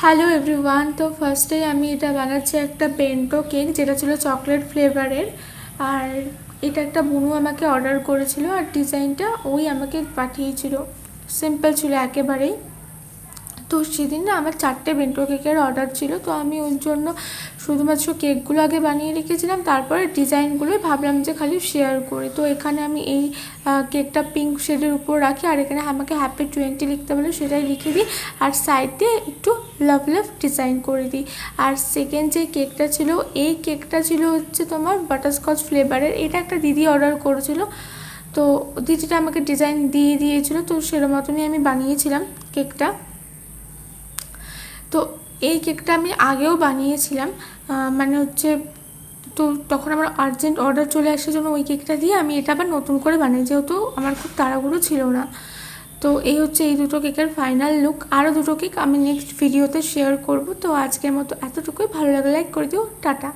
Hello everyone. তো ফার্স্টে আমি এটা বানাচ্ছি একটা বেন্টো কেক, যেটা ছিল চকলেট ফ্লেভারের। আর এটা একটা বুনু আমাকে অর্ডার করেছিল, আর ডিজাইনটা ওই আমাকে পাঠিয়েছিল। সিম্পল ছিল একেবারেই। তো সেদিন না আমার 4টে বেন্টো কেকের অর্ডার ছিল, তো আমি ওই জন্য শুধুমাত্র কেকগুলো আগে বানিয়ে রেখেছিলাম, তারপরে ডিজাইনগুলোই ভাবলাম যে খালি শেয়ার করি। তো এখানে আমি এই কেকটা পিঙ্ক শেডের উপর রাখি, আর এখানে আমাকে হ্যাপি 20 লিখতে বলে সেটাই লিখে দিই, আর সাইডে একটু লাভ লাভ ডিজাইন করে দিই। আর সেকেন্ড যে কেকটা ছিল, এই কেকটা ছিল হচ্ছে তোমার বাটারস্কচ ফ্লেভারের। এটা একটা দিদি অর্ডার করেছিল, তো দিদিটা আমাকে ডিজাইন দিয়ে দিয়েছিলো, তো সেরকম মতনই আমি বানিয়েছিলাম কেকটা। তো এই কেকটা আমি আগেও বানিয়েছিলাম, মানে হচ্ছে, তো তখন আমার আর্জেন্ট অর্ডার চলে আসার জন্য ওই কেকটা দিয়ে আমি এটা আবার নতুন করে বানাই, যেহেতু আমার খুব তাড়াহুড়ো ছিল না। তো এই হচ্ছে এই দুটো কেকের ফাইনাল লুক। আরও দুটো কেক আমি নেক্সট ভিডিওতে শেয়ার করব। তো আজকের মতো এতটুকুই। ভালো লাগলে লাইক করে দিও। টাটা।